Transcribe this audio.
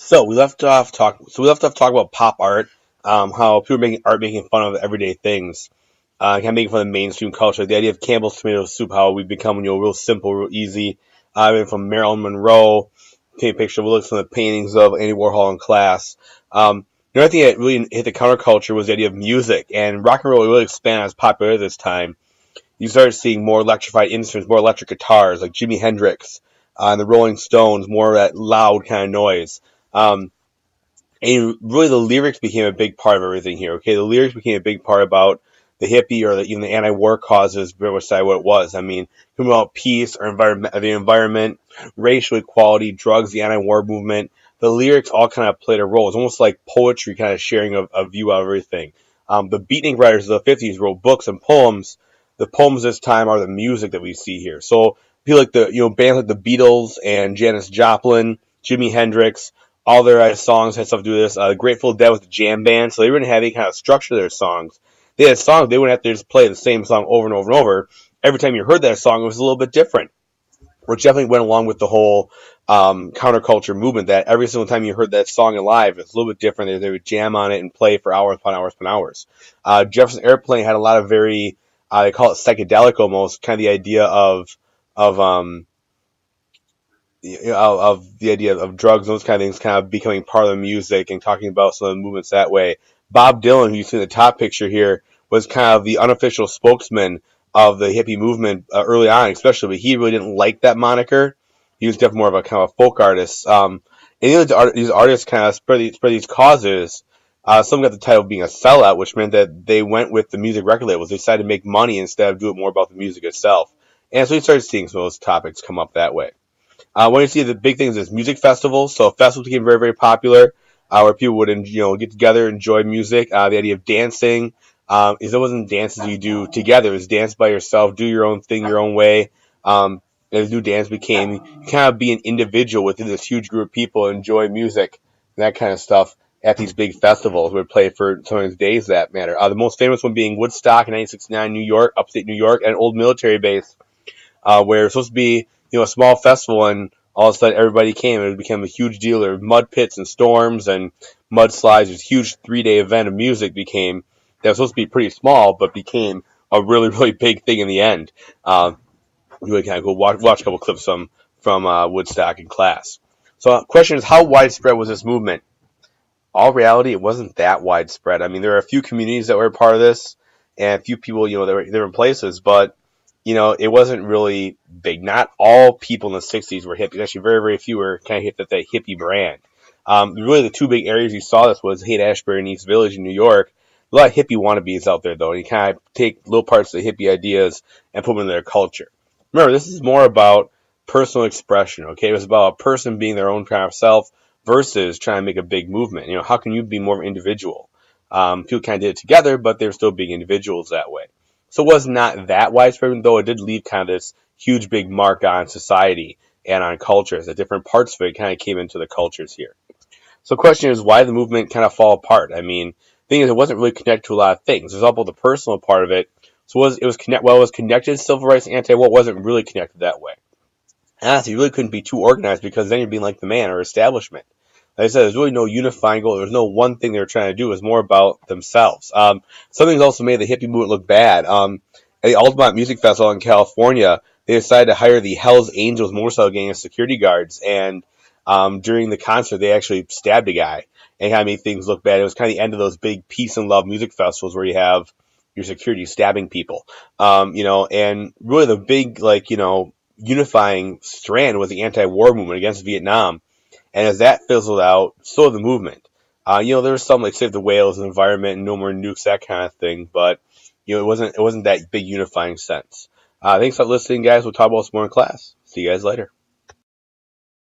So we left off talking about pop art, how people are making art making fun of everyday things, kind of making fun of mainstream culture. The idea of Campbell's tomato soup, how we've become real simple, real easy. From Marilyn Monroe, take a picture of looks from the paintings of Andy Warhol in class. Another thing that really hit the counterculture was the idea of music, and rock and roll really expanded as popular at this time. You started seeing more electrified instruments, more electric guitars, like Jimi Hendrix and the Rolling Stones, more of that loud kind of noise. Um, and really the lyrics became a big part of everything here. Okay, the lyrics became a big part about the hippie or even the anti-war causes, which side what it was. I mean, talking about peace or the environment, racial equality, drugs, the anti-war movement. The lyrics all kind of played a role. It's almost like poetry, kind of sharing a view of everything. The beatnik writers of the 50s wrote books and poems. The poems this time are the music that we see here. So people like bands like the Beatles and Janis Joplin, Jimi Hendrix, all their songs had stuff to do with this. Grateful Dead was the jam band, so they wouldn't have any kind of structure to their songs. They had songs, they wouldn't have to just play the same song over and over and over. Every time you heard that song, it was a little bit different, which definitely went along with the whole counterculture movement, that every single time you heard that song live, it's a little bit different. They would jam on it and play for hours upon hours upon hours. Jefferson Airplane had a lot of very, they call it psychedelic almost, kind of the idea of um, of the idea of drugs and those kind of things kind of becoming part of the music and talking about some of the movements that way. Bob Dylan, who you see in the top picture here, was kind of the unofficial spokesman of the hippie movement early on, especially, but he really didn't like that moniker. He was definitely more of a kind of a folk artist. And these artists kind of spread these causes. Some got the title of being a sellout, which meant that they went with the music record labels. They decided to make money instead of do it more about the music itself. And so you started seeing some of those topics come up that way. When you see the big things is music festivals. So festivals became very, very popular, where people would, get together, enjoy music. The idea of dancing, is it wasn't dances you do together. It was dance by yourself, do your own thing, your own way. And the new dance became, you kind of be an individual within this huge group of people, enjoy music, and that kind of stuff at these big festivals would play for some of these days that matter. The most famous one being Woodstock in 1969, New York, upstate New York, at an old military base where it's supposed to be, a small festival, and all of a sudden everybody came, and it became a huge deal. There were mud pits and storms and mudslides. This huge 3-day event of music became, that was supposed to be pretty small, but became a really, really big thing in the end. You really kind of go watch a couple clips from Woodstock in class. So the question is, how widespread was this movement? All reality, it wasn't that widespread. I mean, there are a few communities that were a part of this, and a few people, that were different places, but it wasn't really big. Not all people in the 60s were hippies. Actually, very, very few were kind of hip at that hippie brand. Really, the two big areas you saw this was Haight-Ashbury and East Village in New York. A lot of hippie wannabes out there, though, and you kind of take little parts of the hippie ideas and put them in their culture. Remember, this is more about personal expression, okay? It was about a person being their own kind of self versus trying to make a big movement. How can you be more of an individual? People kind of did it together, but they were still being individuals that way. So it was not that widespread, though it did leave kind of this huge big mark on society and on cultures. That different parts of it kind of came into the cultures here. So the question is, why did the movement kind of fall apart? I mean, the thing is, it wasn't really connected to a lot of things. There's also the personal part of it. So it was connected to civil rights and anti-war, it wasn't really connected that way. And honestly, you really couldn't be too organized, because then you'd be like the man or establishment. Like I said, there's really no unifying goal. There's no one thing they were trying to do. It was more about themselves. Something's also made the hippie movement look bad. At the Altamont Music Festival in California, they decided to hire the Hells Angels motorcycle gang as security guards. And during the concert, they actually stabbed a guy and kind of made things look bad. It was kind of the end of those big peace and love music festivals where you have your security stabbing people. And really the big, unifying strand was the anti-war movement against Vietnam. And as that fizzled out, so did the movement. There was some like Save the Whales, and Environment, and No More Nukes, that kind of thing. But it wasn't that big unifying sense. Thanks for listening, guys. We'll talk about this more in class. See you guys later.